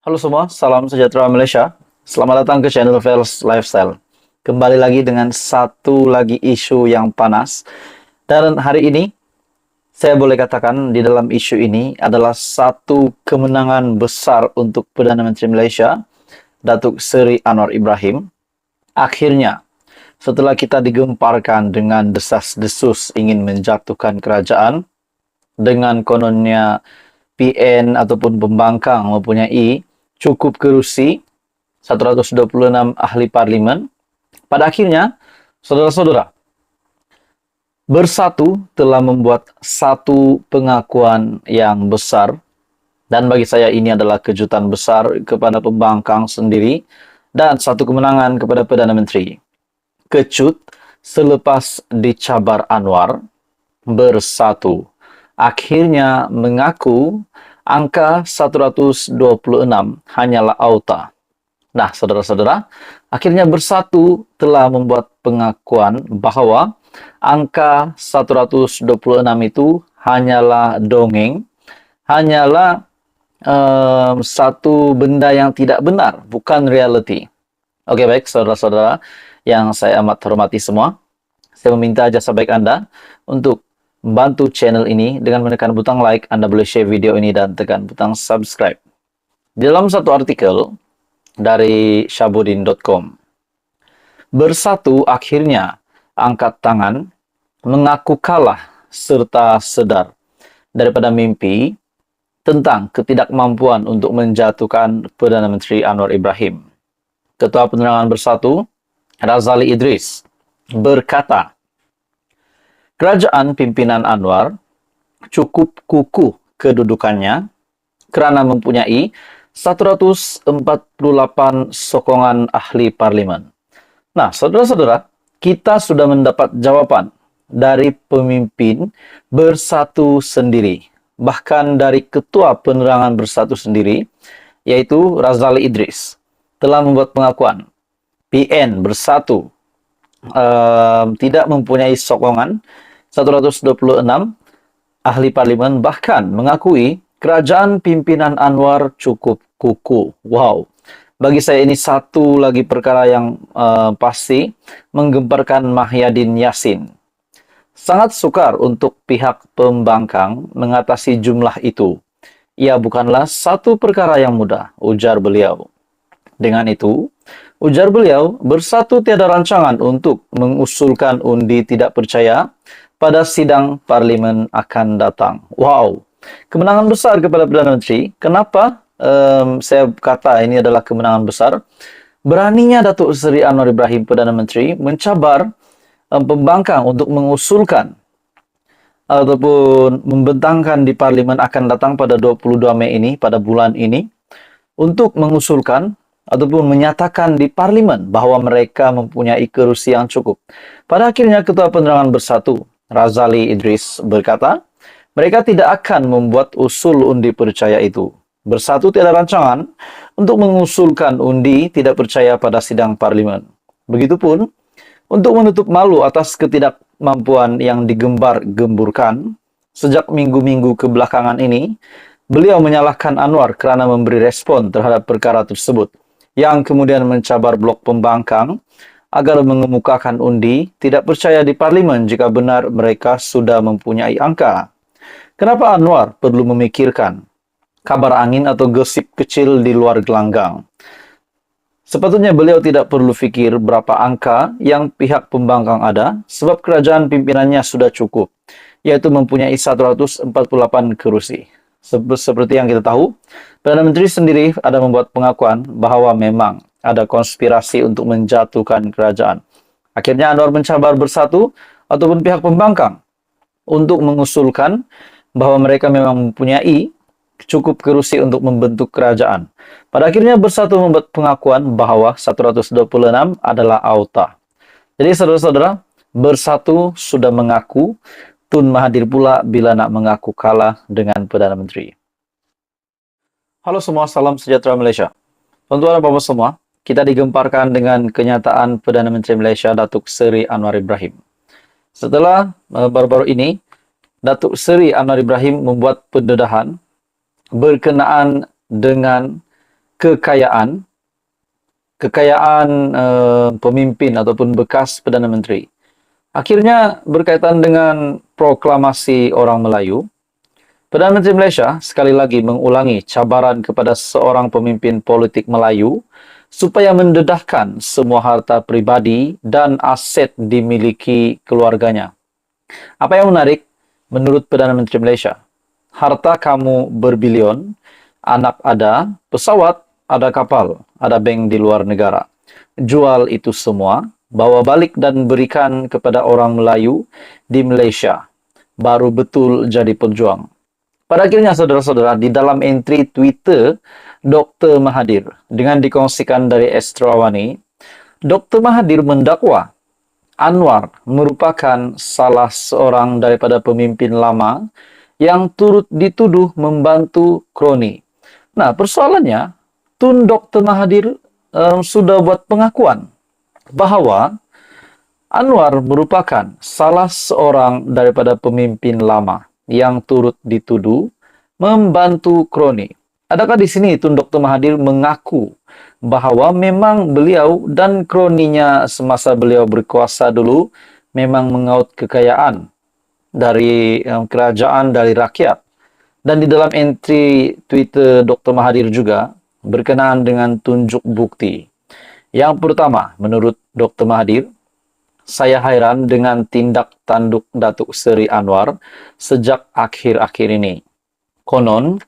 Halo semua, salam sejahtera Malaysia. Selamat datang ke channel Vels Lifestyle. Kembali lagi dengan satu lagi isu yang panas. Dan hari ini, saya boleh katakan di dalam isu ini adalah satu kemenangan besar untuk Perdana Menteri Malaysia, Datuk Seri Anwar Ibrahim. Akhirnya, setelah kita digemparkan dengan desas-desus ingin menjatuhkan kerajaan, dengan kononnya PN ataupun pembangkang mempunyai cukup kerusi 126 ahli parlimen. Pada akhirnya, saudara-saudara, Bersatu telah membuat satu pengakuan yang besar, dan bagi saya ini adalah kejutan besar kepada pembangkang sendiri dan satu kemenangan kepada Perdana Menteri. Kecut selepas dicabar Anwar, Bersatu akhirnya mengaku angka 126 hanyalah auta. Nah, saudara-saudara, akhirnya Bersatu telah membuat pengakuan bahwa angka 126 itu hanyalah dongeng, hanyalah satu benda yang tidak benar, bukan reality. Oke, baik, saudara-saudara yang saya amat hormati semua, saya meminta jasa baik Anda untuk membantu channel ini dengan menekan butang like. Anda boleh share video ini dan tekan butang subscribe. Di dalam satu artikel dari syabudin.com, Bersatu akhirnya angkat tangan, mengaku kalah serta sedar daripada mimpi tentang ketidakmampuan untuk menjatuhkan Perdana Menteri Anwar Ibrahim. Ketua Penerangan Bersatu, Razali Idris, berkata, kerajaan pimpinan Anwar cukup kukuh kedudukannya kerana mempunyai 148 sokongan ahli parlimen. Nah, saudara-saudara, kita sudah mendapat jawaban dari pemimpin Bersatu sendiri, bahkan dari Ketua Penerangan Bersatu sendiri, yaitu Razali Idris, telah membuat pengakuan PN Bersatu tidak mempunyai sokongan 126 ahli parlimen, bahkan mengakui kerajaan pimpinan Anwar cukup kukuh. Wow. Bagi saya ini satu lagi perkara yang pasti menggemparkan Mahyadin Yassin. Sangat sukar untuk pihak pembangkang mengatasi jumlah itu. Ia bukanlah satu perkara yang mudah, ujar beliau. Dengan itu, ujar beliau, Bersatu tiada rancangan untuk mengusulkan undi tidak percaya pada sidang parlimen akan datang. Wow, kemenangan besar kepada Perdana Menteri. Kenapa saya kata ini adalah kemenangan besar? Beraninya Datuk Seri Anwar Ibrahim, Perdana Menteri, mencabar pembangkang untuk mengusulkan ataupun membentangkan di parlimen akan datang pada 22 Mei ini, pada bulan ini, untuk mengusulkan ataupun menyatakan di parlimen bahwa mereka mempunyai kerusi yang cukup. Pada akhirnya Ketua Penerangan Bersatu, Razali Idris, berkata, mereka tidak akan membuat usul undi percaya itu. Bersatu tiada rancangan untuk mengusulkan undi tidak percaya pada sidang parlimen. Begitupun, untuk menutup malu atas ketidakmampuan yang digembar-gemburkan sejak minggu-minggu kebelakangan ini, beliau menyalahkan Anwar kerana memberi respon terhadap perkara tersebut, yang kemudian mencabar blok pembangkang agar mengemukakan undi tidak percaya di parlimen jika benar mereka sudah mempunyai angka. Kenapa Anwar perlu memikirkan kabar angin atau gosip kecil di luar gelanggang? Sepatutnya beliau tidak perlu fikir berapa angka yang pihak pembangkang ada, sebab kerajaan pimpinannya sudah cukup, yaitu mempunyai 148 kerusi. Seperti yang kita tahu, Perdana Menteri sendiri ada membuat pengakuan bahwa memang ada konspirasi untuk menjatuhkan kerajaan. Akhirnya Anwar mencabar Bersatu ataupun pihak pembangkang untuk mengusulkan bahwa mereka memang mempunyai cukup kerusi untuk membentuk kerajaan. Pada akhirnya Bersatu membuat pengakuan bahwa 126 adalah auta. Jadi saudara-saudara, Bersatu sudah mengaku, Tun Mahathir pula bila nak mengaku kalah dengan Perdana Menteri. Halo semua, salam sejahtera Malaysia. Tuan-tuan dan puan semua, kita digemparkan dengan kenyataan Perdana Menteri Malaysia, Datuk Seri Anwar Ibrahim. Setelah baru-baru ini, Datuk Seri Anwar Ibrahim membuat pendedahan berkenaan dengan kekayaan pemimpin ataupun bekas Perdana Menteri. Akhirnya berkaitan dengan proklamasi orang Melayu, Perdana Menteri Malaysia sekali lagi mengulangi cabaran kepada seorang pemimpin politik Melayu supaya mendedahkan semua harta pribadi dan aset dimiliki keluarganya. Apa yang menarik, menurut Perdana Menteri Malaysia, harta kamu berbilion, anak ada, pesawat, ada kapal, ada bank di luar negara. Jual itu semua, bawa balik dan berikan kepada orang Melayu di Malaysia. Baru betul jadi pejuang. Pada akhirnya, saudara-saudara, di dalam entry Twitter Dr. Mahathir, dengan dikongsikan dari Astro Awani, Dr. Mahathir mendakwa Anwar merupakan salah seorang daripada pemimpin lama yang turut dituduh membantu kroni. Nah, persoalannya, Tun Dr. Mahathir sudah buat pengakuan bahwa Anwar merupakan salah seorang daripada pemimpin lama yang turut dituduh membantu kroni. Adakah di sini Tun Dr. Mahathir mengaku bahwa memang beliau dan kroninya semasa beliau berkuasa dulu memang mengaut kekayaan dari kerajaan, dari rakyat? Dan di dalam entry Twitter Dr. Mahathir juga berkenaan dengan tunjuk bukti. Yang pertama, menurut Dr. Mahathir, saya heran dengan tindak tanduk Datuk Seri Anwar sejak akhir-akhir ini. Konon,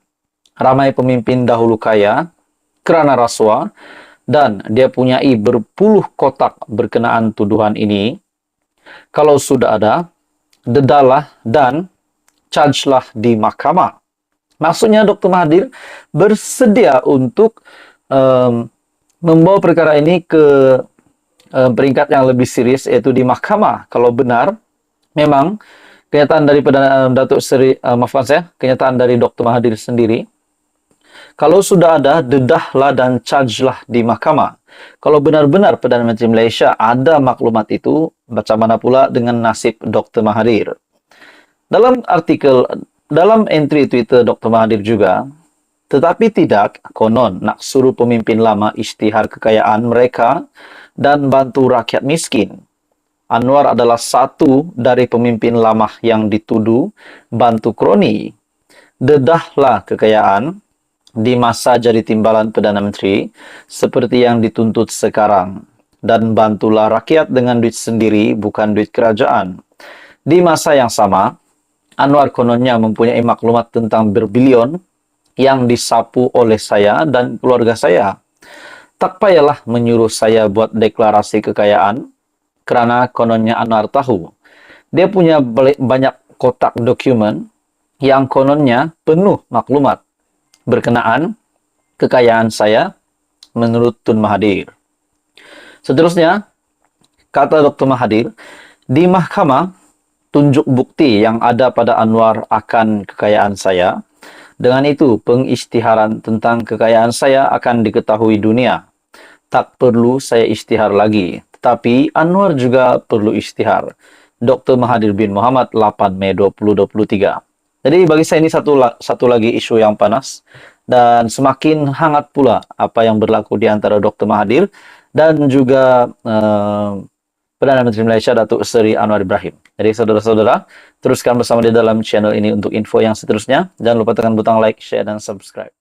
ramai pemimpin dahulu kaya kerana rasuah dan dia punyai berpuluh kotak berkenaan tuduhan ini. Kalau sudah ada, dedalah dan chargelah di mahkamah. Maksudnya Dr. Mahathir bersedia untuk membawa perkara ini ke peringkat yang lebih serius, yaitu di mahkamah. Kalau benar, memang kenyataan daripada Datuk Seri, kenyataan dari Dr. Mahathir sendiri, kalau sudah ada, dedahlah dan chargelah di mahkamah. Kalau benar-benar Perdana Menteri Malaysia ada maklumat itu, macam mana pula dengan nasib Dr. Mahathir? Dalam entry Twitter Dr. Mahathir juga, tetapi tidak, konon nak suruh pemimpin lama isytihar kekayaan mereka dan bantu rakyat miskin. Anwar adalah satu dari pemimpin lama yang dituduh bantu kroni. Dedahlah kekayaan di masa jadi timbalan Perdana Menteri seperti yang dituntut sekarang. Dan bantulah rakyat dengan duit sendiri, bukan duit kerajaan. Di masa yang sama, Anwar kononnya mempunyai maklumat tentang berbilion yang disapu oleh saya dan keluarga saya. Tak payahlah menyuruh saya buat deklarasi kekayaan, kerana kononnya Anwar tahu. Dia punya banyak kotak dokumen yang kononnya penuh maklumat berkenaan kekayaan saya menurut Tun Mahathir. Seterusnya, kata Dr. Mahathir, di mahkamah, tunjuk bukti yang ada pada Anwar akan kekayaan saya. Dengan itu, pengisytiharan tentang kekayaan saya akan diketahui dunia. Tak perlu saya isytihar lagi, tetapi Anwar juga perlu isytihar. Dr. Mahathir bin Mohamad, 8 Mei 2023. Jadi bagi saya ini satu lagi isu yang panas, dan semakin hangat pula apa yang berlaku di antara Dr. Mahathir dan juga Perdana Menteri Malaysia Datuk Seri Anwar Ibrahim. Jadi saudara-saudara, teruskan bersama di dalam channel ini untuk info yang seterusnya. Jangan lupa tekan butang like, share, dan subscribe.